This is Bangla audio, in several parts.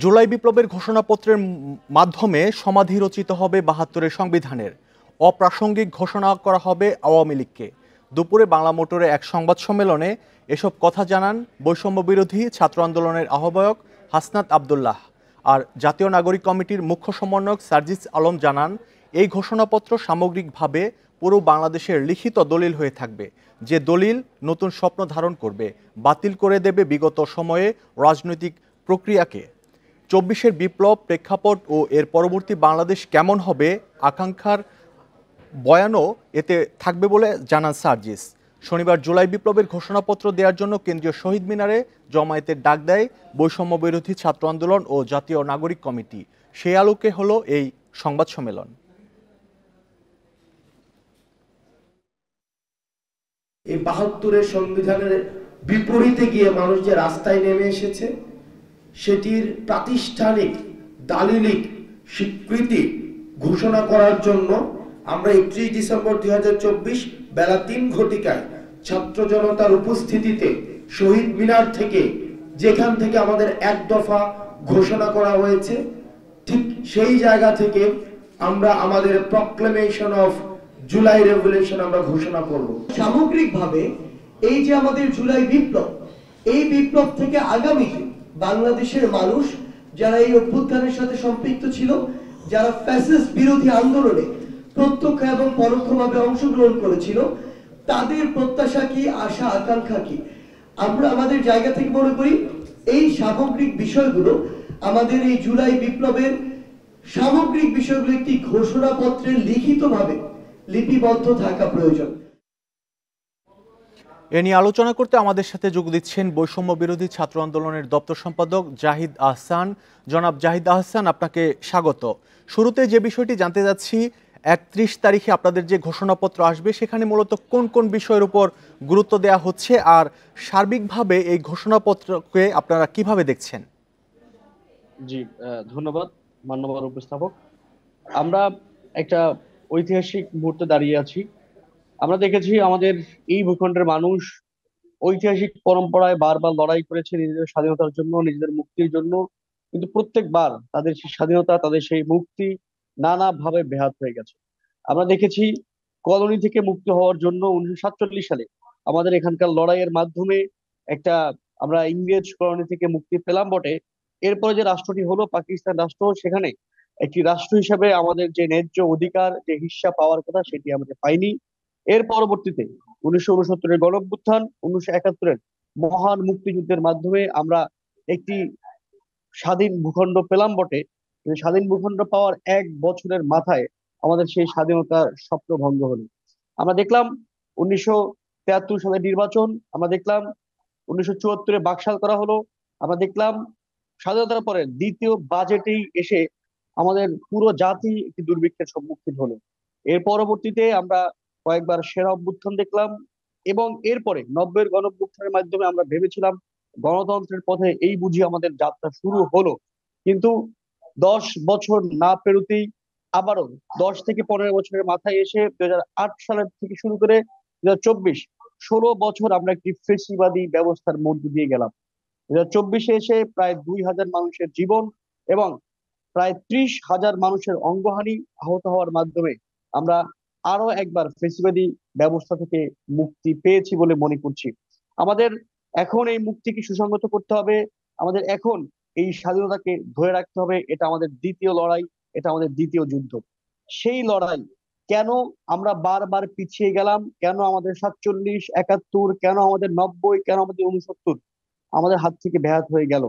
জুলাই বিপ্লবের ঘোষণাপত্রের মাধ্যমে সমাধি রচিত হবে ৭২-এর সংবিধানের। অপ্রাসঙ্গিক ঘোষণা করা হবে আওয়ামী লীগকে। দুপুরে বাংলা মোটরে এক সংবাদ সম্মেলনে এসব কথা জানান বৈষম্য বিরোধী ছাত্র আন্দোলনের আহ্বায়ক হাসনাত আব্দুল্লাহ। আর জাতীয় নাগরিক কমিটির মুখ্য সমন্বয়ক সার্জিস আলম জানান, এই ঘোষণাপত্র সামগ্রিকভাবে পুরো বাংলাদেশের লিখিত দলিল হয়ে থাকবে, যে দলিল নতুন স্বপ্ন ধারণ করবে, বাতিল করে দেবে বিগত সময়ে রাজনৈতিক প্রক্রিয়াকে। ২৪-এর বিপ্লব, প্রেক্ষাপট ও এর পরবর্তী বাংলাদেশ কেমন হবে আকাঙ্ক্ষার বয়ানও এতে থাকবে বলে জানান সার্জিস। শনিবার জুলাই বিপ্লবের ঘোষণাপত্র দেওয়ার জন্য কেন্দ্রীয় শহীদ মিনারে জমায়েতের ডাক দেয় বৈষম্য বিরোধী ছাত্র আন্দোলন ও জাতীয় নাগরিক কমিটি। সেই আলোকে হলো এই সংবাদ সম্মেলন। এই ৭২-এর সংবিধানের বিপরীতে গিয়ে মানুষ যে রাস্তায় নেমে এসেছে, সেটির প্রাতিষ্ঠানিক দালিলিক স্বীকৃতি ঘোষণা করার জন্য আমরা ৩১ ডিসেম্বর ২০২৪ বেলা ৩ ঘটিকায় ছাত্র জনতার উপস্থিতিতে শহীদ মিনার থেকে, যেখান থেকে আমাদের এক দফা ঘোষণা করা হয়েছে, ঠিক সেই জায়গা থেকে আমরা আমাদের প্রক্লেমেশন অফ জুলাই রেভলিউশন আমরা ঘোষণা করব। সামগ্রিকভাবে এই যে আমাদের জুলাই বিপ্লব, এই বিপ্লব থেকে আগামীতে বাংলাদেশের মানুষ যারা এই অভ্যুত্থানের সাথে সম্পৃক্ত ছিল, যারা ফ্যাসিস্ট বিরোধী আন্দোলনে প্রত্যক্ষ এবং পরোক্ষভাবে অংশগ্রহণ করেছিল, তাদের প্রত্যাশা কি, আশা আকাঙ্ক্ষা কি, আমরা আমাদের জায়গা থেকে মনে করি এই সামগ্রিক বিষয়গুলো আমাদের এই জুলাই বিপ্লবের সামগ্রিক বিষয়গুলো একটি ঘোষণাপত্রে লিখিতভাবে লিপিবদ্ধ থাকা প্রয়োজন। এ নিয়ে আলোচনা করতে আমাদের সাথে যোগ দিচ্ছেন বৈষম্য বিরোধী ছাত্র আন্দোলনের দপ্তর সম্পাদক জাহিদ আহসান। জনাব জাহিদ আহসান, আপনাকে স্বাগত। শুরুতে যে বিষয়টি জানতে যাচ্ছি, ৩১ তারিখে আপনাদের যে ঘোষণাপত্র আসবে, সেখানে মূলত কোন কোন বিষয়ের উপর গুরুত্ব দেওয়া হচ্ছে, আর সার্বিকভাবে এই ঘোষণাপত্রকে আপনারা কিভাবে দেখছেন? জি, ধন্যবাদ মাননীয় উপস্থাপক। আমরা একটা ঐতিহাসিক মুহূর্তে দাঁড়িয়ে আছি। আমরা দেখেছি আমাদের এই ভূখণ্ডের মানুষ ঐতিহাসিক পরম্পরায় বারবার লড়াই করেছে নিজেদের স্বাধীনতার জন্য, নিজেদের মুক্তির জন্য, কিন্তু প্রত্যেকবার তাদের সেই স্বাধীনতা, তাদের সেই মুক্তি নানাভাবে ব্যাহত হয়ে গেছে। আমরা দেখেছি কলোনি থেকে মুক্ত হওয়ার জন্য 1947 সালে আমাদের এখানকার লড়াইয়ের মাধ্যমে একটা আমরা ইংরেজ কলোনি থেকে মুক্তি পেলাম বটে। এরপরে যে রাষ্ট্রটি হলো পাকিস্তান রাষ্ট্র, সেখানে একটি রাষ্ট্র হিসেবে আমাদের যে ন্যায্য অধিকার, যে হিস্সা পাওয়ার কথা, সেটি আমাদের পাইনি। এর পরবর্তীতে 1969-এর গণঅভ্যুত্থান, 1971-এর মহান মুক্তিযুদ্ধের মাধ্যমে আমরা একটি স্বাধীন ভূখণ্ড পেলাম বটে। স্বাধীন ভূখণ্ড পাওয়ার 1 বছরের মাথায় আমাদের সেই স্বাধীনতার স্বপ্ন ভঙ্গ হলো। আমরা দেখলাম 1973 সালে নির্বাচন, আমরা দেখলাম 1974-এ বাকশাল করা হলো, আমরা দেখলাম স্বাধীনতার পরে দ্বিতীয় বাজেটেই এসে আমাদের পুরো জাতি একটি দুর্ভিক্ষের সম্মুখীন হলো। এর পরবর্তীতে আমরা কয়েকবার সেনা অভ্যুত্থান দেখলাম, এবং এরপরে 90-এর গণঅভ্যুত্থানের মাধ্যমে আমরা ভেবেছিলাম গণতন্ত্রের পথে এই বুঝি আমাদের যাত্রা শুরু হলো। কিন্তু 10 বছর না পেরোতেই আবারও 10 থেকে 15 বছরের মাথায় এসে 2008 সালের থেকে শুরু করে 2024, 16 বছর আমরা একটি ফেসিবাদী ব্যবস্থার মধ্য দিয়ে গেলাম। 2024-এ এসে প্রায় 2000 মানুষের জীবন এবং প্রায় 30,000 মানুষের অঙ্গহানি, আহত হওয়ার মাধ্যমে আমরা আরো একবার ফেসিবাদী ব্যবস্থা থেকে মুক্তি পেয়েছি বলে মনে করছি। আমাদের এখন এই মুক্তিকে সুসংগত করতে হবে, আমাদের এখন এই স্বাধীনতাকে ধরে রাখতে হবে। এটা আমাদের দ্বিতীয় লড়াই, এটা আমাদের দ্বিতীয় যুদ্ধ। সেই লড়াই কেন আমরা বারবার পিছিয়ে গেলাম, কেন আমাদের 47, 71, কেন আমাদের 90, কেন আমাদের 69 আমাদের হাত থেকে ব্যাহত হয়ে গেল,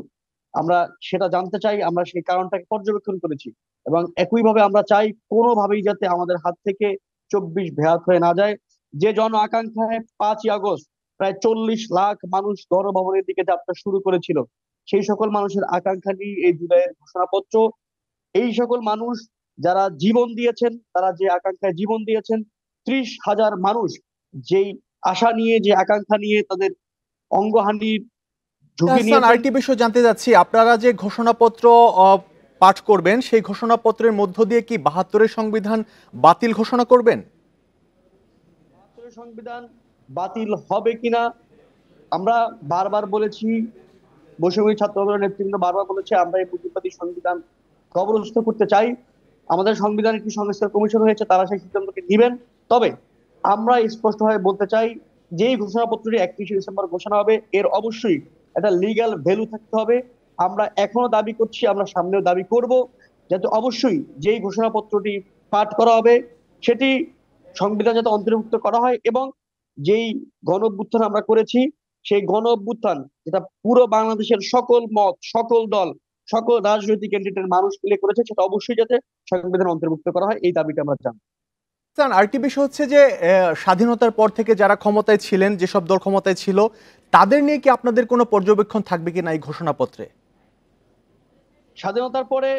আমরা সেটা জানতে চাই। আমরা সেই কারণটাকে পর্যবেক্ষণ করেছি, এবং একইভাবে আমরা চাই কোনোভাবেই যাতে আমাদের হাত থেকে 24 ব্যাহত হয়ে না যায়। যে জন আকাঙ্ক্ষায় 5ই আগস্ট প্রায় 40 লাখ মানুষ গণভবনের দিকে যাত্রা শুরু করেছিল, সেই সকল মানুষের আকাঙ্ক্ষা নিয়ে এই জুলাইয়ের ঘোষণাপত্র। এই সকল মানুষ যারা জীবন দিয়েছেন, তারা যে আকাঙ্ক্ষায় জীবন দিয়েছেন, 30,000 মানুষ যেই আশা নিয়ে, যে আকাঙ্ক্ষা নিয়ে তাদের অঙ্গহানির ঝুঁকি নিয়ে। আরেকটি বিষয় জানতে যাচ্ছি, আপনারা যে ঘোষণাপত্র পাঠ করবেন, সেই ঘোষণাপত্রের মধ্য দিয়ে কি ৭২-এর সংবিধান বাতিল ঘোষণা করবেন? ৭২-এর সংবিধান বাতিল হবে কিনা আমরা বারবার বলেছি, বৈষম্য ছাত্র আন্দোলনের নেতৃবৃন্দ বারবার বলেছে আমরা এই পুঁজিবাদী সংবিধান কবরস্থ করতে চাই। আমাদের সংবিধান একটি সংস্কার কমিশন হয়েছে, তারা সেই সিদ্ধান্তকে দিবেন। তবে আমরা স্পষ্টভাবে বলতে চাই, যেই ঘোষণাপত্রটি 31শে ডিসেম্বর ঘোষণা হবে এর অবশ্যই একটা লিগ্যাল ভ্যালু থাকতে হবে। আমরা এখনো দাবি করছি, আমরা সামনেও দাবি করব, যাতে অবশ্যই যেই ঘোষণাপত্রটি পাঠ করা হবে সেটি সংবিধান যাতে অন্তর্ভুক্ত করা হয়, এবং যেই গণ অভ্যুত্থান আমরা করেছি সেই গণ অভ্যুত্থান যেটা পুরো বাংলাদেশের সকল মত, সকল দল, সকল রাজনৈতিক এন্টিটির মানুষ মিলে করেছে, সেটা অবশ্যই যাতে সংবিধান অন্তর্ভুক্ত করা হয়, এই দাবিটা আমরা জানাই। আরেকটি বিষয় হচ্ছে যে স্বাধীনতার পর থেকে যারা ক্ষমতায় ছিলেন, যেসব দল ক্ষমতায় ছিল, তাদের নিয়ে কি আপনাদের কোনো পর্যবেক্ষণ থাকবে কিনা এই ঘোষণাপত্রে? স্বাধীনতার পরে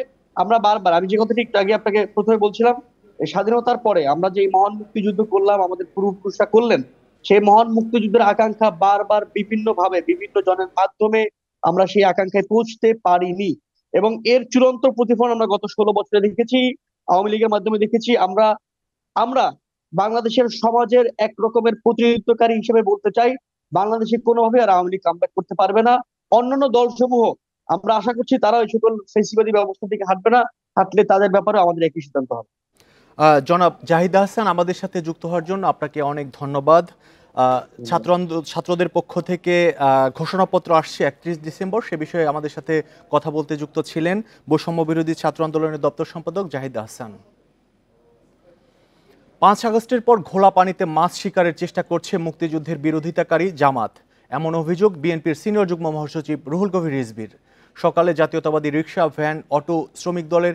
আমরা বারবার, আমি যে কথাটি একটু আগে আপনাকে প্রথমে বলছিলাম, এই স্বাধীনতার পরে আমরা যে মহান মুক্তিযুদ্ধ করলাম, আমাদের পূর্বপুরুষরা করলেন, সেই মহান মুক্তিযুদ্ধের আকাঙ্ক্ষা বারবার বিভিন্ন ভাবে বিভিন্ন জনের মাধ্যমে আমরা সেই আকাঙ্ক্ষায় পৌঁছতে পারিনি, এবং এর চূড়ান্ত প্রতিফলন আমরা গত 16 বছরে দেখেছি, আওয়ামী লীগের মাধ্যমে দেখেছি। আমরা বাংলাদেশের সমাজের এক রকমের প্রতিনিধিত্বকারী হিসেবে বলতে চাই, বাংলাদেশে কোনোভাবে আর আওয়ামী লীগ কামব্যাক করতে পারবে না। অন্যান্য দলসমূহ আমরা আশা করছি তারা ওই সকল ফেসিবাদী ব্যবস্থা থেকে হাঁটবে না, হাঁটলে তাদের ব্যাপারে আমাদের একই সিদ্ধান্ত হবে। জনাব জাহিদ আহসান, আমাদের সাথে যুক্ত হওয়ার জন্য আপনাকে অনেক ধন্যবাদ। ছাত্রদের পক্ষ থেকে ঘোষণাপত্র আসছে 31 ডিসেম্বর, সে বিষয়ে আমাদের সাথে কথা বলতে যুক্ত ছিলেন বৈষম্য বিরোধী ছাত্র আন্দোলনের দপ্তর সম্পাদক জাহিদ আহসান। 5 আগস্টের পর ঘোলা পানিতে মাছ শিকারের চেষ্টা করছে মুক্তিযুদ্ধের বিরোধিতাকারী জামাত, এমন অভিযোগ বিএনপির সিনিয়র যুগ্ম মহাসচিব রুহুল কবির রিজভীর। সকালে জাতীয়তাবাদী রিকশা, ভ্যান, অটো শ্রমিক দলের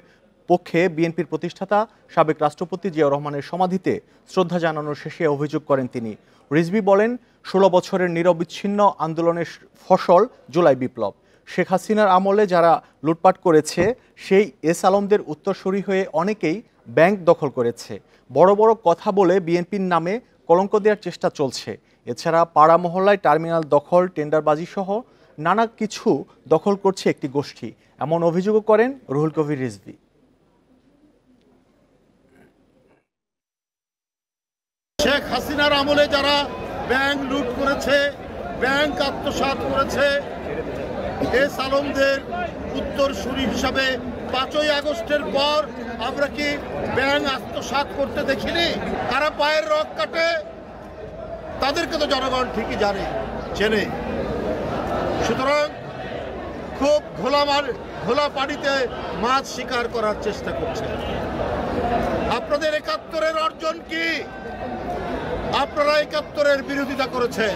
পক্ষে বিএনপির প্রতিষ্ঠাতা সাবেক রাষ্ট্রপতি জিয়াউর রহমানের সমাধিতে শ্রদ্ধা জানানোর শেষে অভিযোগ করেন তিনি। রিজভী বলেন, 16 বছরের নিরবিচ্ছিন্ন আন্দোলনের ফসল জুলাই বিপ্লব। শেখ হাসিনার আমলে যারা লুটপাট করেছে সেই এস আলমদের উত্তরসূরি হয়ে অনেকেই ব্যাংক দখল করেছে। বড় বড় কথা বলে বিএনপির নামে কলঙ্ক দেওয়ার চেষ্টা চলছে। এছাড়া পাড়া মহল্লায় টার্মিনাল দখল, টেন্ডারবাজি সহ নানা কিছু দখল করছে একটি গোষ্ঠী, এমন অভিযোগও করেন রুহুল কবির রিজভী। শেখ হাসিনার আমলে যারা ব্যাংক লুট করেছে, ব্যাংক আত্মসাৎ করেছে, এস আলমদের উত্তরসূরি হিসাবে 5ই আগস্টের পর আমরা কি ব্যাংক আত্মসাৎ করতে দেখিনি? কারা পায়ের রগ কাটে তাদেরকে তো জনগণ ঠিকই চেনে। সুতরাং খুব ঘোলা পানিতে মাছ শিকার করার চেষ্টা করছে। আপনাদের 71-এর অর্জন কি? আপনারা 71-এর বিরোধিতা করেছেন।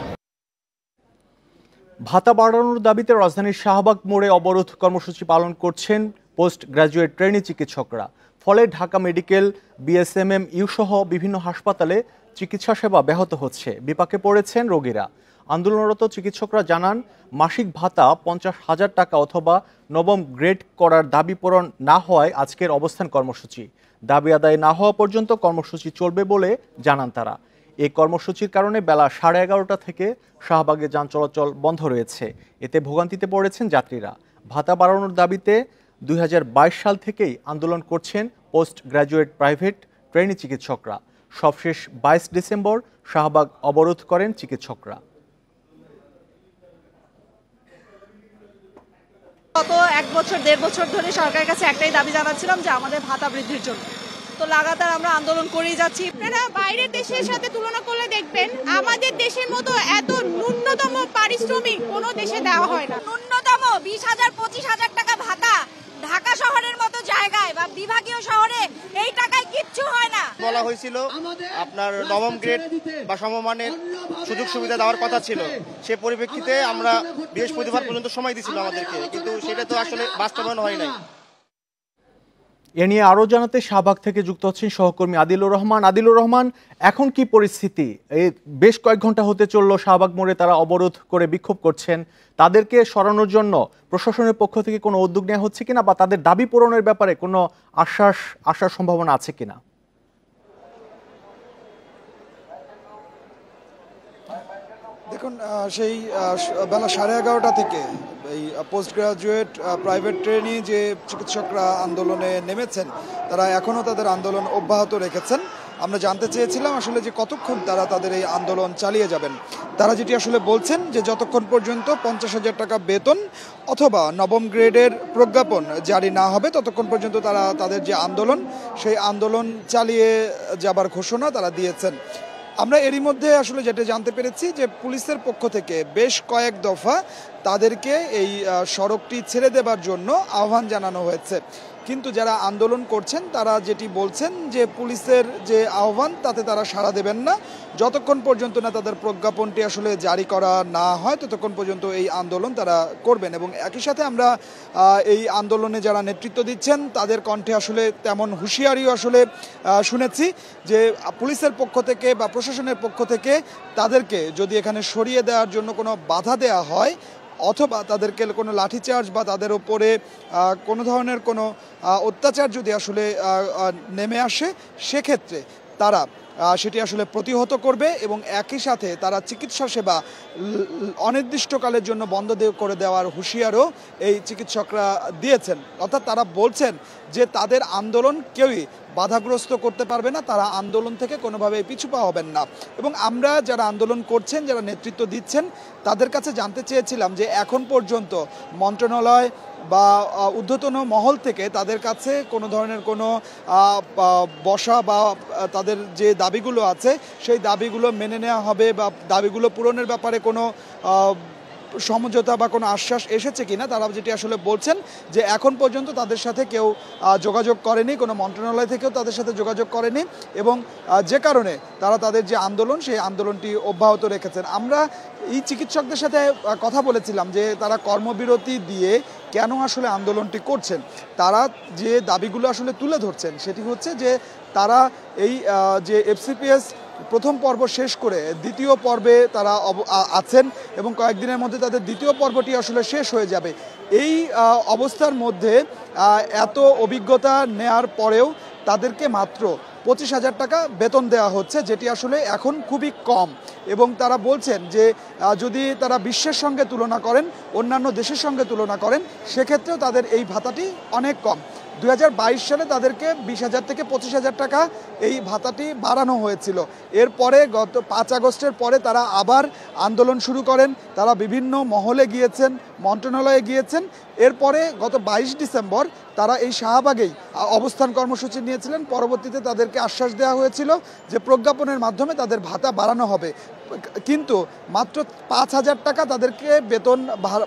ভাতা বাড়ানোর দাবিতে রাজধানীর শাহবাগ মোড়ে অবরোধ কর্মসূচি পালন করছেন পোস্ট গ্রাজুয়েট ট্রেনি চিকিৎসকরা। ফলে ঢাকা মেডিকেল, বিএসএমএমইউ সহ বিভিন্ন হাসপাতালে চিকিৎসা সেবা ব্যাহত হচ্ছে, বিপাকে পড়েছেন রোগীরা। আন্দোলনরত চিকিৎসকরা জানান, মাসিক ভাতা 50,000 টাকা অথবা নবম গ্রেড করার দাবি পূরণ না হওয়ায় আজকের অবস্থান কর্মসূচি। দাবি আদায় না হওয়া পর্যন্ত কর্মসূচি চলবে বলে জানান তারা। এই কর্মসূচির কারণে বেলা 11:30 থেকে শাহবাগে যান চলাচল বন্ধ রয়েছে। এতে ভোগান্তিতে পড়েছেন যাত্রীরা। ভাতা বাড়ানোর দাবিতে 2022 সাল থেকেই আন্দোলন করছেন পোস্ট গ্র্যাজুয়েট প্রাইভেট ট্রেনি চিকিৎসকরা। সবশেষ 22 ডিসেম্বর শাহবাগ অবরোধ করেন চিকিৎসকরা। গত 1 বছর 1.5 বছর ধরে সরকারের কাছে একটাই দাবি জানাচ্ছিলাম যে আমাদের ভাতা বৃদ্ধির জন্য। তো লাগাতার আমরা আন্দোলন করেই যাচ্ছি। আপনারা বাইরের দেশের সাথে তুলনা করলে দেখবেন আমাদের দেশের মতো এত ন্যূনতম পারিশ্রমিক কোনো দেশে দেওয়া হয় না। ন্যূনতম 20,000 25,000 টাকা ভাতা ঢাকা শহরের মতো জায়গায় বা বিভাগীয় শহরে এই টাকায় কিচ্ছু হয় না। বলা হয়েছিল আপনার নবম গ্রেড বা সমমানের সুযোগ সুবিধা দেওয়ার কথা ছিল, সে পরিপ্রেক্ষিতে আমরা বৃহস্পতিবার পর্যন্ত সময় দিয়েছিল আমাদেরকে, কিন্তু সেটা তো আসলে বাস্তবায়ন হয় নাই। এ নিয়ে আরও জানাতে শাহবাগ থেকে যুক্ত হচ্ছেন সহকর্মী আদিলুর রহমান। আদিলুর রহমান, এখন কি পরিস্থিতি? এই বেশ কয়েক ঘন্টা হতে চলল শাহবাগ মোড়ে তারা অবরোধ করে বিক্ষোভ করছেন। তাদেরকে সরানোর জন্য প্রশাসনের পক্ষ থেকে কোনো উদ্যোগ নেওয়া হচ্ছে কিনা, বা তাদের দাবি পূরণের ব্যাপারে কোনো আসার সম্ভাবনা আছে কিনা? দেখুন, সেই বেলা 11:30 থেকে এই পোস্ট গ্রাজুয়েট প্রাইভেট ট্রেনি যে চিকিৎসকরা আন্দোলনে নেমেছেন, তারা এখনও তাদের আন্দোলন অব্যাহত রেখেছেন। আমরা জানতে চেয়েছিলাম আসলে যে কতক্ষণ তারা তাদের এই আন্দোলন চালিয়ে যাবেন। তারা যেটি আসলে বলছেন যে যতক্ষণ পর্যন্ত 50,000 টাকা বেতন অথবা নবম গ্রেডের প্রজ্ঞাপন জারি না হবে ততক্ষণ পর্যন্ত তারা তাদের যে আন্দোলন সেই আন্দোলন চালিয়ে যাবার ঘোষণা তারা দিয়েছেন। আমরা এরই মধ্যে আসলে যেটা জানতে পেরেছি যে পুলিশের পক্ষ থেকে বেশ কয়েক দফা তাদেরকে এই সড়কটি ছেড়ে দেবার জন্য আহ্বান জানানো হয়েছে, কিন্তু যারা আন্দোলন করছেন তারা যেটি বলছেন যে পুলিশের যে আহ্বান তাতে তারা সাড়া দেবেন না, যতক্ষণ পর্যন্ত না তাদের প্রজ্ঞাপনটি আসলে জারি করা না হয় ততক্ষণ পর্যন্ত এই আন্দোলন তারা করবেন। এবং একই সাথে আমরা এই আন্দোলনে যারা নেতৃত্ব দিচ্ছেন তাদের কণ্ঠে আসলে তেমন হুঁশিয়ারিও আসলে শুনেছি যে পুলিশের পক্ষ থেকে বা প্রশাসনের পক্ষ থেকে তাদেরকে যদি এখানে সরিয়ে দেওয়ার জন্য কোনো বাধা দেওয়া হয় অথবা তাদেরকে কোনো লাঠিচার্জ বা তাদের উপরে কোনো ধরনের কোনো অত্যাচার যদি আসলে নেমে আসে সেক্ষেত্রে তারা সেটি আসলে প্রতিহত করবে এবং একই সাথে তারা চিকিৎসা সেবা অনির্দিষ্টকালের জন্য বন্ধ করে দেওয়ার হুঁশিয়ারও এই চিকিৎসকরা দিয়েছেন। অর্থাৎ তারা বলছেন যে তাদের আন্দোলন কেউই বাধাগ্রস্ত করতে পারবে না, তারা আন্দোলন থেকে কোনোভাবে পিছু পা হবেন না। এবং আমরা যারা আন্দোলন করছেন, যারা নেতৃত্ব দিচ্ছেন তাদের কাছে জানতে চেয়েছিলাম যে এখন পর্যন্ত মন্ত্রণালয় বা ঊর্ধ্বতন মহল থেকে তাদের কাছে কোনো ধরনের কোনো বসা বা তাদের যে দাবিগুলো আছে সেই দাবিগুলো মেনে নেওয়া হবে বা দাবিগুলো পূরণের ব্যাপারে কোনো সমঝোতা বা কোনো আশ্বাস এসেছে কিনা। তারা যেটি আসলে বলছেন যে এখন পর্যন্ত তাদের সাথে কেউ যোগাযোগ করেনি, কোনো মন্ত্রণালয় থেকেও তাদের সাথে যোগাযোগ করেনি এবং যে কারণে তারা তাদের যে আন্দোলন সেই আন্দোলনটি অব্যাহত রেখেছেন। আমরা এই চিকিৎসকদের সাথে কথা বলেছিলাম যে তারা কর্মবিরতি দিয়ে কেন আসলে আন্দোলনটি করছেন। তারা যে দাবিগুলো আসলে তুলে ধরছেন সেটি হচ্ছে যে তারা এই যে এফসিপিএস প্রথম পর্ব শেষ করে দ্বিতীয় পর্বে তারা আছেন এবং কয়েকদিনের মধ্যে তাদের দ্বিতীয় পর্বটি আসলে শেষ হয়ে যাবে। এই অবস্থার মধ্যে এত অভিজ্ঞতা নেয়ার পরেও তাদেরকে মাত্র 25,000 টাকা বেতন দেওয়া হচ্ছে, যেটি আসলে এখন খুবই কম। এবং তারা বলছেন যে যদি তারা বিশ্বের সঙ্গে তুলনা করেন, অন্যান্য দেশের সঙ্গে তুলনা করেন, সেক্ষেত্রেও তাদের এই ভাতাটি অনেক কম। 2022 সালে তাদেরকে 20,000 থেকে 25,000 টাকা এই ভাতাটি বাড়ানো হয়েছিল। এরপরে গত 5 আগস্টের পরে তারা আবার আন্দোলন শুরু করেন, তারা বিভিন্ন মহলে গিয়েছেন, মন্ত্রণালয়ে গিয়েছেন। এরপরে গত 22 ডিসেম্বর তারা এই শাহবাগেই অবস্থান কর্মসূচি নিয়েছিলেন। পরবর্তীতে তাদেরকে আশ্বাস দেওয়া হয়েছিল যে প্রজ্ঞাপনের মাধ্যমে তাদের ভাতা বাড়ানো হবে, কিন্তু মাত্র 5,000 টাকা তাদেরকে বেতন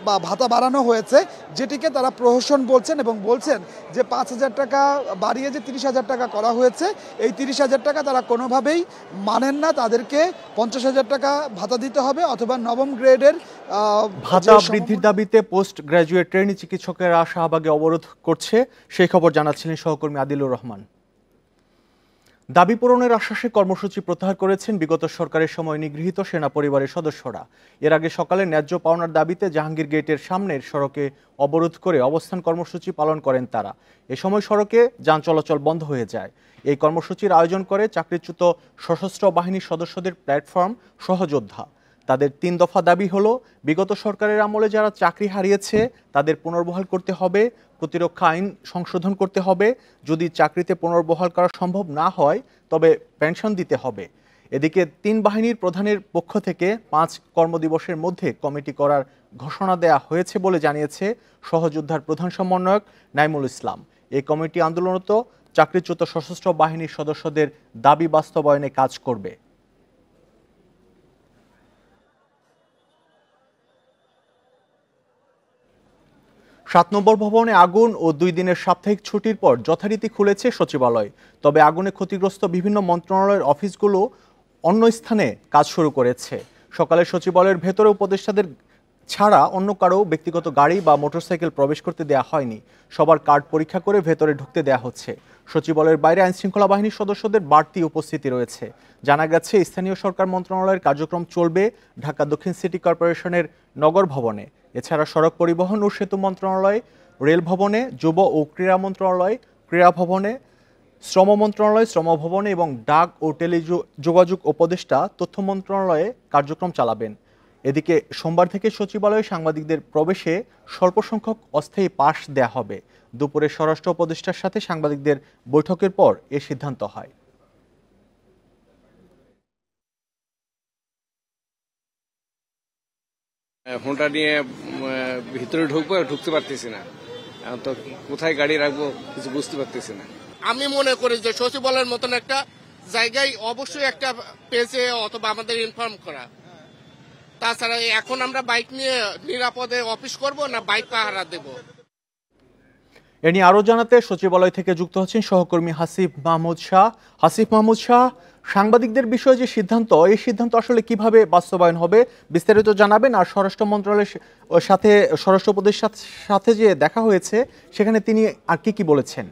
বা ভাতা বাড়ানো হয়েছে, যেটিকে তারা প্রহসন বলছেন এবং বলছেন যে 5,000 টাকা বাড়িয়ে যে 30,000 টাকা করা হয়েছে এই 30,000 টাকা তারা কোনোভাবেই মানেন না। তাদেরকে 50,000 টাকা ভাতা দিতে হবে অথবা নবম গ্রেডের ভাতা বৃদ্ধির দাবিতে পোস্ট গ্রাজুয়েট ট্রেনি চিকিৎসকেরা শাহবাগে অবরোধ করছে, সেই খবর জানাচ্ছিলেন সহকর্মী আদিলুর রহমান। দাবি পূরণের আশ্বাসে কর্মসূচি প্রত্যাহার করেছেন বিগত সরকারের সময় নিগৃহীত সেনা পরিবারের সদস্যরা। এর আগে সকালে ন্যায্য পাওনার দাবিতে জাহাঙ্গীর গেটের সামনের সড়কে অবরোধ করে অবস্থান কর্মসূচি পালন করেন তারা। এ সময় সড়কে যান চলাচল বন্ধ হয়ে যায়। এই কর্মসূচির আয়োজন করে চাকরিচ্যুত সশস্ত্র বাহিনীর সদস্যদের প্ল্যাটফর্ম সহযোদ্ধা। তাদের 3 দফা দাবি হলো, বিগত সরকারের আমলে যারা চাকরি হারিয়েছে তাদের পুনর্বহাল করতে হবে, প্রতিরক্ষা আইন সংশোধন করতে হবে, যদি চাকরিতে পুনর্বহাল করা সম্ভব না হয় তবে পেনশন দিতে হবে। এদিকে 3 বাহিনীর প্রধানের পক্ষ থেকে 5 কর্মদিবসের মধ্যে কমিটি করার ঘোষণা দেয়া হয়েছে বলে জানিয়েছে সহযোদ্ধার প্রধান সমন্বয়ক নাইমুল ইসলাম। এই কমিটি আন্দোলনরত চাকরিচ্যুত সশস্ত্র বাহিনীর সদস্যদের দাবি বাস্তবায়নে কাজ করবে। 7 নম্বর ভবনে আগুন ও 2 দিনের সাপ্তাহিক ছুটির পর যথারীতি খুলেছে সচিবালয়। তবে আগুনে ক্ষতিগ্রস্ত বিভিন্ন মন্ত্রণালয়ের অফিসগুলো অন্য স্থানে কাজ শুরু করেছে। সকালে সচিবালয়ের ভেতরে উপদেষ্টাদের ছাড়া অন্য কারো ব্যক্তিগত গাড়ি বা মোটরসাইকেল প্রবেশ করতে দেয়া হয়নি। সবার কার্ড পরীক্ষা করে ভেতরে ঢুকতে দেয়া হচ্ছে। সচিবালয়ের বাইরে আইনশৃঙ্খলা বাহিনীর সদস্যদের বাড়তি উপস্থিতি রয়েছে। জানা গেছে স্থানীয় সরকার মন্ত্রণালয়ের কার্যক্রম চলবে ঢাকা দক্ষিণ সিটি কর্পোরেশনের নগর ভবনে। এছাড়া সড়ক পরিবহন ও সেতু মন্ত্রণালয়, রেল ভবনে, যুব ও ক্রীড়া মন্ত্রণালয়, ক্রীড়া ভবনে, শ্রম মন্ত্রণালয়, শ্রম ভবনে এবং ডাক ও টেলিযোগাযোগ উপদেষ্টা তথ্য মন্ত্রণালয়ে কার্যক্রম চালাবেন। এদিকে সোমবার থেকে সচিবালয়ে সাংবাদিকদের প্রবেশে স্বল্প সংখ্যক অস্থায়ী পাস দেয়া হবে। দুপুরে স্বরাষ্ট্র উপদেষ্টার সাথে সাংবাদিকদের বৈঠকের পর এ সিদ্ধান্ত হয়। ফোনটা নিয়ে ভিতরে ঢুকতে পারতেছি না, এখন তো কোথায় গাড়ি রাখবো কিছু বুঝতে পারতেছি না। আমি মনে করি যে সচিবালয়ের মতন একটা জায়গায় অবশ্যই একটা পেজে অথবা আমাদের ইনফর্ম করা। তাছাড়া এখন আমরা বাইক নিয়ে নিরাপদে অফিস করব না বাইক পাহারা দেব। এ নিয়ে আরো জানাতে সচিবালয় থেকে যুক্ত হচ্ছেন সহকর্মী হাসিফ মাহমুদ শাহ। হাসিফ মাহমুদ শাহ, সাংবাদিকদের বিষয়ে যে সিদ্ধান্ত, এই সিদ্ধান্ত আসলে কিভাবে বাস্তবায়ন হবে বিস্তারিত জানাবেন। আর স্বরাষ্ট্র মন্ত্রণালয়ের সাথে স্বরাষ্ট্র উপদেষ্টার সাথে যে দেখা হয়েছে সেখানে তিনি আর কি বলেছেন?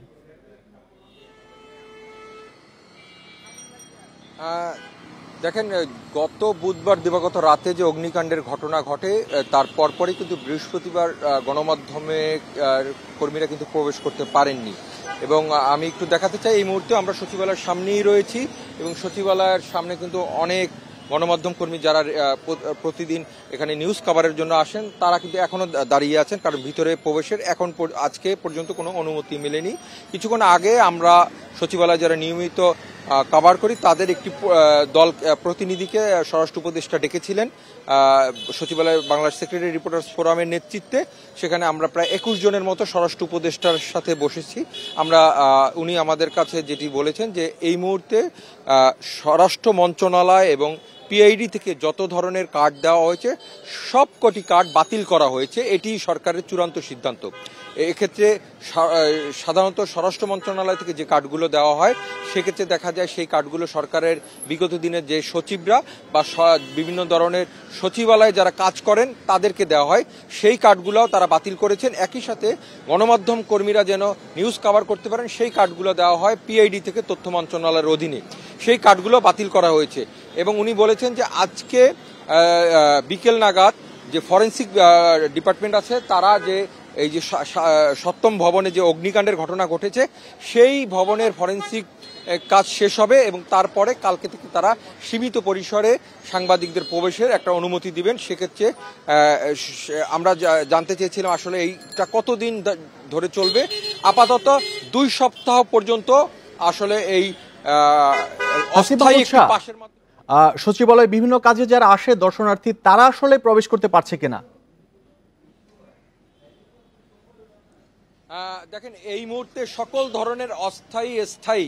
দেখেন, গত বুধবার দিবাগত রাতে যে অগ্নিকাণ্ডের ঘটনা ঘটে তার পরপরই কিন্তু বৃহস্পতিবার গণমাধ্যমে কর্মীরা কিন্তু প্রবেশ করতে পারেননি। এবং আমি একটু দেখাতে চাই, এই মুহূর্তে আমরা সচিবালয়ের সামনেই রয়েছি এবং সচিবালয়ের সামনে কিন্তু অনেক গণমাধ্যম কর্মী যারা প্রতিদিন এখানে নিউজ কভারের জন্য আসেন তারা কিন্তু এখনো দাঁড়িয়ে আছেন, কারণ ভিতরে প্রবেশের আজকে পর্যন্ত কোনো অনুমতি মেলেনি। কিছুক্ষণ আগে আমরা সচিবালয় যারা নিয়মিত কভার করি তাদের একটি দল প্রতিনিধিকে স্বরাষ্ট্র উপদেষ্টা ডেকেছিলেন সচিবালয় বাংলাদেশ সেক্রেটারি রিপোর্টার্স ফোরামের নেতৃত্বে। সেখানে আমরা প্রায় 21 জনের মতো স্বরাষ্ট্র উপদেষ্টার সাথে বসেছি। উনি আমাদের কাছে যেটি বলেছেন যে এই মুহূর্তে স্বরাষ্ট্র মন্ত্রণালয় এবং পিআইডি থেকে যত ধরনের কার্ড দেওয়া হয়েছে সব কটি কার্ড বাতিল করা হয়েছে, এটি সরকারের চূড়ান্ত সিদ্ধান্ত। এক্ষেত্রে সাধারণত স্বরাষ্ট্র মন্ত্রণালয় থেকে যে কার্ডগুলো দেওয়া হয় সেক্ষেত্রে দেখা যায় সেই কার্ডগুলো সরকারের বিগত দিনের যে সচিবরা বা বিভিন্ন ধরনের সচিবালয়ে যারা কাজ করেন তাদেরকে দেওয়া হয়, সেই কার্ডগুলোও তারা বাতিল করেছেন। একই সাথে গণমাধ্যম কর্মীরা যেন নিউজ কভার করতে পারেন সেই কার্ডগুলো দেওয়া হয় পিআইডি থেকে তথ্য মন্ত্রণালয়ের অধীনে, সেই কার্ডগুলো বাতিল করা হয়েছে। এবং উনি বলেছেন যে আজকে বিকেল নাগাদ যে ফরেন্সিক ডিপার্টমেন্ট আছে তারা যে এই যে সপ্তম ভবনে যে অগ্নিকাণ্ডের ঘটনা ঘটেছে সেই ভবনের ফরেন্সিক কাজ শেষ হবে এবং তারপরে কালকে থেকে তারা সীমিত পরিসরে সাংবাদিকদের প্রবেশের একটা অনুমতি দিবেন। সেক্ষেত্রে আমরা জানতে চেয়েছিলাম আসলে এইটা কতদিন ধরে চলবে। আপাতত 2 সপ্তাহ পর্যন্ত আসলে এই সচিবালয় বিভিন্ন কাজে যারা আসে দর্শনার্থী তারা আসলে প্রবেশ করতে পারছে কিনা? দেখেন, এই মুহূর্তে সকল ধরনের অস্থায়ী স্থায়ী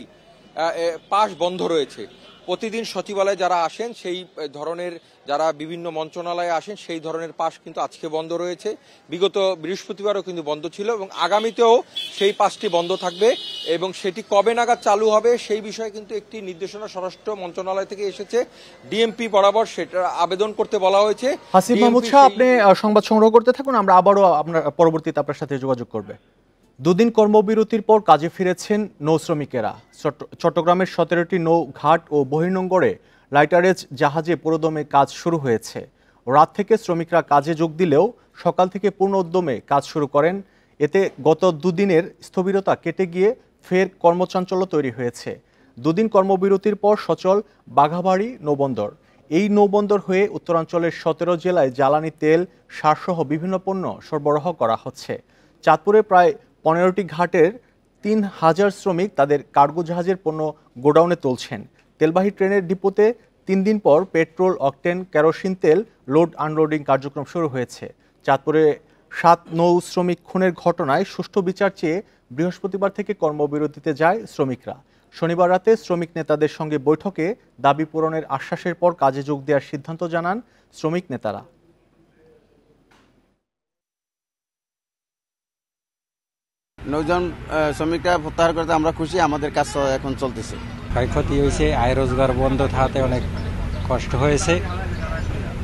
পাস বন্ধ রয়েছে। প্রতিদিন সচিবালয়ে যারা আসেন সেই ধরনের যারা বিভিন্ন মন্ত্রণালয়ে আসেন সেই ধরনের পাস কিন্তু আজকে বন্ধ রয়েছে, বিগত বৃহস্পতিবারও কিন্তু বন্ধ ছিল এবং আগামীতেও সেই পাসটি বন্ধ থাকবে। এবং সেটি কবে নাগাদ চালু হবে সেই বিষয়ে কিন্তু একটি নির্দেশনা স্বরাষ্ট্র মন্ত্রণালয় থেকে এসেছে, ডিএমপি বরাবর সেটা আবেদন করতে বলা হয়েছে। হাসিফ মাহমুদ শাহ, আপনি সংবাদ সংগ্রহ করতে থাকুন, আমরা আবারও আপনার পরবর্তীতে আপনার সাথে যোগাযোগ করবে। 2 দিন কর্মবিরতির পর কাজে ফিরেছেন নৌ শ্রমিকেরা। চট্টগ্রামের 17টি নৌ ঘাট ও বহির্নোঙরে লাইটারেজ জাহাজে পুরোদমে কাজ শুরু হয়েছে। রাত থেকে শ্রমিকরা কাজে যোগ দিলেও সকাল থেকে পূর্ণ উদ্যমে কাজ শুরু করেন। এতে গত 2 দিনের স্থবিরতা কেটে গিয়ে ফের কর্মচাঞ্চল্য তৈরি হয়েছে। 2 দিন কর্মবিরতির পর সচল বাঘাবাড়ি নৌবন্দর। এই নৌবন্দর হয়ে উত্তরাঞ্চলের 17 জেলায় জ্বালানি তেল, সারসহ বিভিন্ন পণ্য সরবরাহ করা হচ্ছে। চাঁদপুরে প্রায় 15টি ঘাটের 3000 শ্রমিক তাদের কার্গো জাহাজের পণ্য গোডাউনে তুলছেন। তেলবাহী ট্রেনের ডিপোতে 3 দিন পর পেট্রোল, অকটেন, কেরোসিন তেল লোড আনলোডিং কার্যক্রম শুরু হয়েছে। চাঁদপুরে 7 নৌ শ্রমিক খুনের ঘটনায় সুষ্ঠু বিচার চেয়ে বৃহস্পতিবার থেকে কর্মবিরতিতে যায় শ্রমিকরা। শনিবার রাতে শ্রমিক নেতাদের সঙ্গে বৈঠকে দাবি পূরণের আশ্বাসের পর কাজে যোগ দেওয়ার সিদ্ধান্ত জানান শ্রমিক নেতারা। নৌজন শ্রমিকরা প্রত্যাহার করতে আমরা খুশি, আমাদের কাজ এখন চলতেছে। ক্ষয়ক্ষতি হয়েছে, আয় রোজগার বন্ধ থাকাতে অনেক কষ্ট হয়েছে।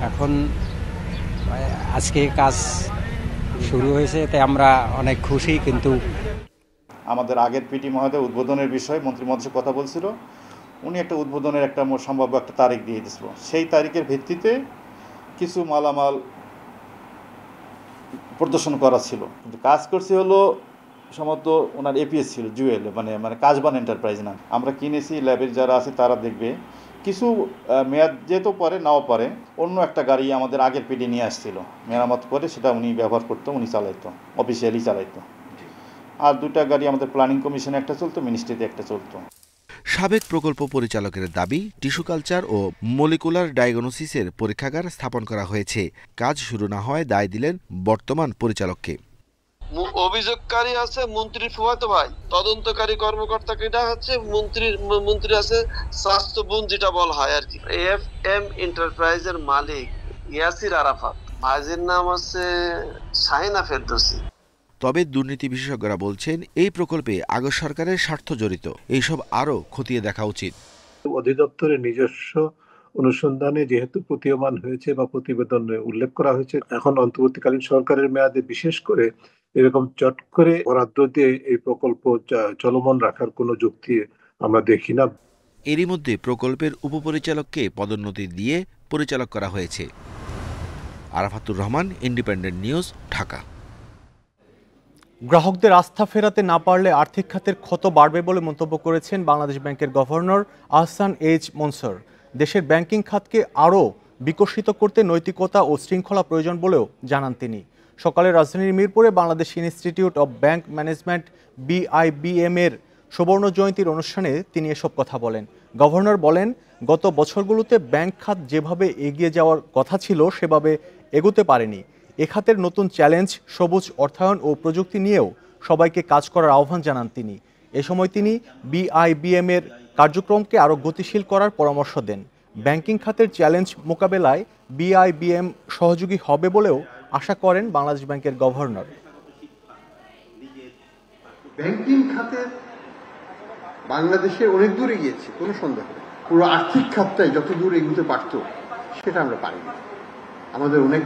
এখন আজকে কাজ শুরু হয়েছে, তাই আমরা অনেক খুশি। কিন্তু আমাদের আগের পিটি মহোদয় উদ্বোধনের বিষয়ে মন্ত্রী মহাশয় কথা বলছিল, উনি একটা উদ্বোধনের একটা সম্ভাব্য একটা তারিখ দিয়ে দিয়েছিল। সেই তারিখের ভিত্তিতে কিছু মালামাল প্রদর্শন করা ছিল, কিন্তু কাজ করছে হলো সম্ভবত ওনার এপিএস ছিল জুয়েল, মানে কাজবান এন্টারপ্রাইজ নাম। আমরা কিনেছি, ল্যাবের যারা আছে তারা দেখবে। কিছু মেয়াদ যেতেও পারে, নাও পারে। অন্য একটা গাড়ি আমাদের আগের পিটি নিয়ে আসছিল, মেরামত করে সেটা উনি ব্যবহার করতো, উনি চালাইতো, অফিসিয়ালি চালাইতো। আর 2টা গাড়ি আমাদের প্ল্যানিং কমিশনে একটা চলতো, মিনিস্ট্রিতে একটা চলতো। সাবেক প্রকল্প পরিচালকের দাবি, টিস্যু কালচার ও মলিকুলার ডায়াগনোসিসের পরীক্ষাগার স্থাপন করা হয়েছে। কাজ শুরু না হয় দায় দিলেন বর্তমান পরিচালককে। অভিযোগকারী আছে মন্ত্রীর ফুফাতো ভাই, তদন্তকারী কর্মকর্তাকে হচ্ছে মন্ত্রী আছে স্বাস্থ্য বোন, যেটা বলা হয় আর কি। এফএম এন্টারপ্রাইজের মালিক ইয়াসির আরাফাত, ভাইজির নাম আছে শাহিনা ফেরদৌসী। তবে দুর্নীতি বিশেষজ্ঞরা বলছেন, এই প্রকল্পে আগের সরকারের স্বার্থ জড়িত, এইসব আরও খতিয়ে দেখা উচিত। অধিদপ্তরের নিজস্ব অনুসন্ধানে যেহেতু প্রতীয়মান হয়েছে বা প্রতিবেদনে উল্লেখ করা হয়েছে, এখন অন্তর্বর্তীকালীন সরকারের মেয়াদে বিশেষ করে এরকম চট করে বরাদ্দ দিয়ে এই প্রকল্প চলমান রাখার কোনো যুক্তি আমরা দেখি না। এরই মধ্যে প্রকল্পের উপপরিচালককে পদোন্নতি দিয়ে পরিচালক করা হয়েছে। Arafatur Rahman, independent news, Dhaka. গ্রাহকদের আস্থা ফেরাতে না পারলে আর্থিক খাতের ক্ষত বাড়বে বলে মন্তব্য করেছেন বাংলাদেশ ব্যাংকের গভর্নর আহসান এইচ মনসুর। দেশের ব্যাংকিং খাতকে আরও বিকশিত করতে নৈতিকতা ও শৃঙ্খলা প্রয়োজন বলেও জানান তিনি। সকালে রাজধানীর মিরপুরে Bangladesh institute of bank management BIBM এর সুবর্ণ জয়ন্তীর অনুষ্ঠানে তিনি এসব কথা বলেন। গভর্নর বলেন, গত বছরগুলোতে ব্যাংক খাত যেভাবে এগিয়ে যাওয়ার কথা ছিল সেভাবে এগোতে পারেনি। এ খাতের নতুন চ্যালেঞ্জ, সবুজ অর্থায়ন ও প্রযুক্তি নিয়েও সবাইকে কাজ করার আহ্বান জানান তিনি। এ সময় তিনি BIBM এর কার্যক্রমকে আরও গতিশীল করার পরামর্শ দেন। ব্যাংকিং খাতের চ্যালেঞ্জ মোকাবেলায় BIBM সহযোগী হবে বলেও আশা করেন বাংলাদেশ ব্যাংকের গভর্নর। ব্যাংকিং খাতের বাংলাদেশে অনেক দূর এগিয়েছে, কোনো সন্দেহ নেই। পুরো আর্থিক খাতটাই যত দূর এগোতে পারত সেটা আমরা পারিনি। আমাদের অনেক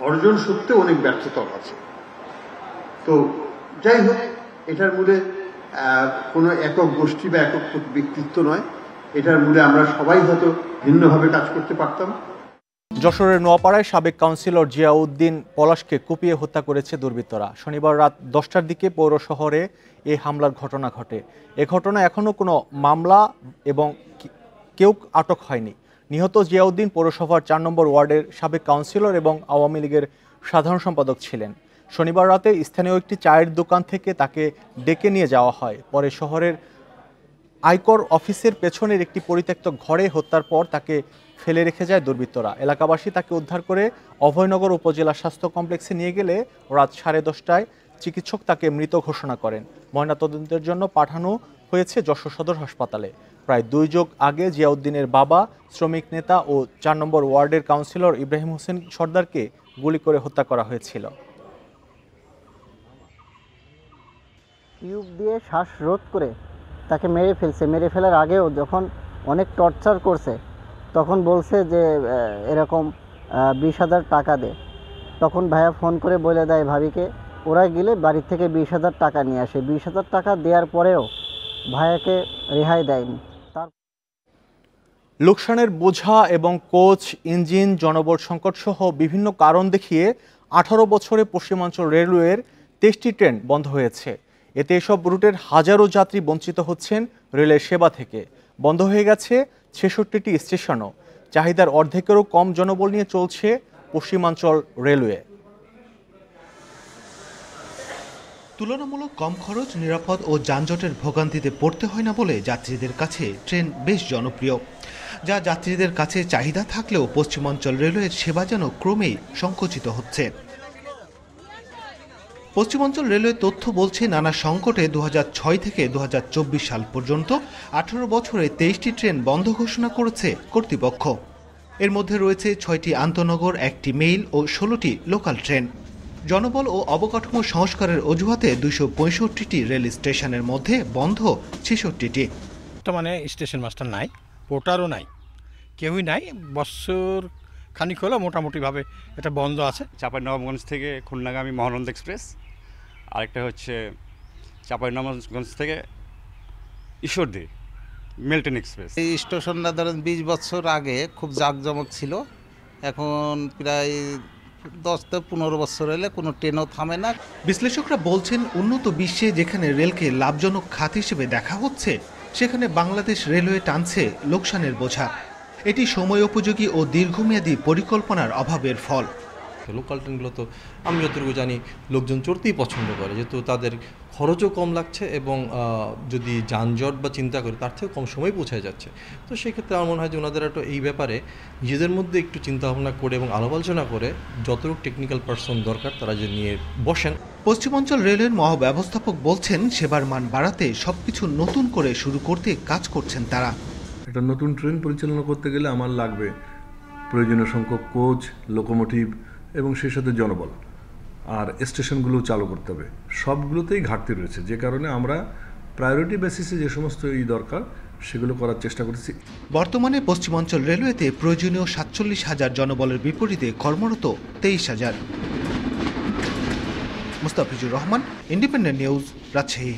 অর্জন সত্ত্বেও অনেক ব্যর্থতা আছে। তো যাই হোক, এটার মূলে কোনো একক গোষ্ঠী বা একক ব্যক্তিত্ব নয়, এটার মূলে আমরা সবাই হয়তো ভিন্নভাবে কাজ করতে পারতাম। যশোরের নোয়াপাড়ায় সাবেক কাউন্সিলর জিয়াউদ্দিন পলাশকে কুপিয়ে হত্যা করেছে দুর্বৃত্তরা। শনিবার রাত 10টার দিকে পৌর শহরে এই হামলার ঘটনা ঘটে। এ ঘটনা এখনও কোনো মামলা এবং কেউ আটক হয়নি। নিহত জিয়াউদ্দিন পৌরসভার 4 নম্বর ওয়ার্ডের সাবেক কাউন্সিলর এবং আওয়ামী লীগের সাধারণ সম্পাদক ছিলেন। শনিবার রাতে স্থানীয় একটি চায়ের দোকান থেকে তাকে ডেকে নিয়ে যাওয়া হয়। পরে শহরের আয়কর অফিসের পেছনের একটি পরিত্যক্ত ঘরে হত্যার পর তাকে ফেলে রেখে যায় দুর্বৃত্তরা। এলাকাবাসী তাকে উদ্ধার করে অভয়নগর উপজেলা স্বাস্থ্য কমপ্লেক্সে নিয়ে গেলে রাত 10:30টায় চিকিৎসক তাকে মৃত ঘোষণা করেন। ময়নাতদন্তের জন্য পাঠানো হয়েছে যশোর সদর হাসপাতালে। প্রায় 2 যুগ আগে জিয়াউদ্দিনের বাবা, শ্রমিক নেতা ও 4 নম্বর ওয়ার্ডের কাউন্সিলর ইব্রাহিম হোসেন সর্দারকে গুলি করে হত্যা করা হয়েছিল। টিউব দিয়ে শ্বাসরোধ করে তাকে মেরে ফেলছে। মেরে ফেলার আগেও যখন অনেক টর্চার করছে তখন বলছে যে এরকম 20,000 টাকা দে। তখন ভাইয়া ফোন করে বলে দেয় ভাবিকে, ওরা গেলে বাড়ি থেকে 20,000 টাকা নিয়ে আসে। 20,000 টাকা দেওয়ার পরেও ভাইয়াকে রেহাই দেয়নি। লোকসানের বোঝা এবং কোচ, ইঞ্জিন, জনবল সংকট সহ বিভিন্ন কারণ দেখিয়ে 18 বছরে পশ্চিমাঞ্চল রেলওয়ের 23টি ট্রেন বন্ধ হয়েছে। এতে এসব রুটের হাজারো যাত্রী বঞ্চিত হচ্ছেন রেলের সেবা থেকে। বন্ধ হয়ে গেছে 66টি স্টেশনও। চাহিদার অর্ধেকেরও কম জনবল নিয়ে চলছে পশ্চিমাঞ্চল রেলওয়ে। তুলনামূলক কম খরচ, নিরাপদ ও যানজটের ভোগান্তিতে পড়তে হয় না বলে যাত্রীদের কাছে ট্রেন বেশ জনপ্রিয়। যা যাত্রীদের কাছে চাহিদা থাকলেও পশ্চিমাঞ্চল রেলওয়ের সেবা যেন ক্রমেই সংকুচিত হচ্ছে। পশ্চিমাঞ্চল রেলওয়ে তথ্য বলছে, নানা সংকটে 2006 থেকে 2024 সাল পর্যন্ত 18 বছরে 23টি ট্রেন বন্ধ ঘোষণা করেছে কর্তৃপক্ষ। এর মধ্যে রয়েছে 6টি আন্তনগর, 1টি মেইল ও 16টি লোকাল ট্রেন। জনবল ও অবকাঠামো সংস্কারের অজুহাতে 265টি রেল স্টেশনের মধ্যে বন্ধ 66টি। বর্তমানে স্টেশন মাস্টার নাই, পোর্টারও নাই, কেউই নাই। বছর খানিক হলো মোটামুটিভাবে এটা বন্ধ আছে। চাঁপাইনবাবগঞ্জ থেকে খুলনাগামী মহানন্দ এক্সপ্রেস, আরেকটা হচ্ছে চাঁপাইনবাবগঞ্জ থেকে ঈশ্বরদী মেলটন এক্সপ্রেস। এই স্টেশনটা ধরেন 20 বছর আগে খুব জাঁকজমক ছিল, এখন প্রায় 10 থেকে 15 বছর হলে কোনো ট্রেনও থামে না। বিশ্লেষকরা বলছেন, উন্নত বিশ্বে যেখানে রেলকে লাভজনক খাত হিসেবে দেখা হচ্ছে, সেখানে বাংলাদেশ রেলওয়ে টানছে লোকসানের বোঝা। এটি সময় উপযোগী ও দীর্ঘমেয়াদী পরিকল্পনার অভাবের ফল। লোকাল ট্রেনগুলো তো আমি যতটুকু জানি লোকজন চড়তেই পছন্দ করে, যেহেতু তাদের খরচও কম লাগছে এবং যদি যানজট বা চিন্তা করে তার থেকেও কম সময় পৌঁছায় যাচ্ছে। তো সেক্ষেত্রে আমার মনে হয় যে ওনাদের একটু এই ব্যাপারে নিজেদের মধ্যে একটু চিন্তাভাবনা করে এবং আলাপ আলোচনা করে যতটুকু টেকনিক্যাল পার্সন দরকার তারা যে নিয়ে বসেন। পশ্চিমাঞ্চল রেলের মহাব্যবস্থাপক বলছেন সেবার মান বাড়াতে সবকিছু নতুন করে শুরু করতে কাজ করছেন তারা। একটা নতুন ট্রেন পরিচালনা করতে গেলে আমার লাগবে প্রয়োজনীয় সংখ্যক কোচ, লোকোমোটিভ এবং সেই সাথে জনবল, আর স্টেশনগুলো চালু করতে হবে। সবগুলোতেই ঘাটতি রয়েছে, যে কারণে আমরা প্রায়োরিটি বেসিসে যে সমস্ত দরকার সেগুলো করার চেষ্টা করছি। বর্তমানে পশ্চিমাঞ্চল রেলওয়েতে প্রয়োজনীয় ৪৭,০০০ জনবলের বিপরীতে কর্মরত ২৩,০০০। Mustafizur Rahman, independent news, Rajshahi.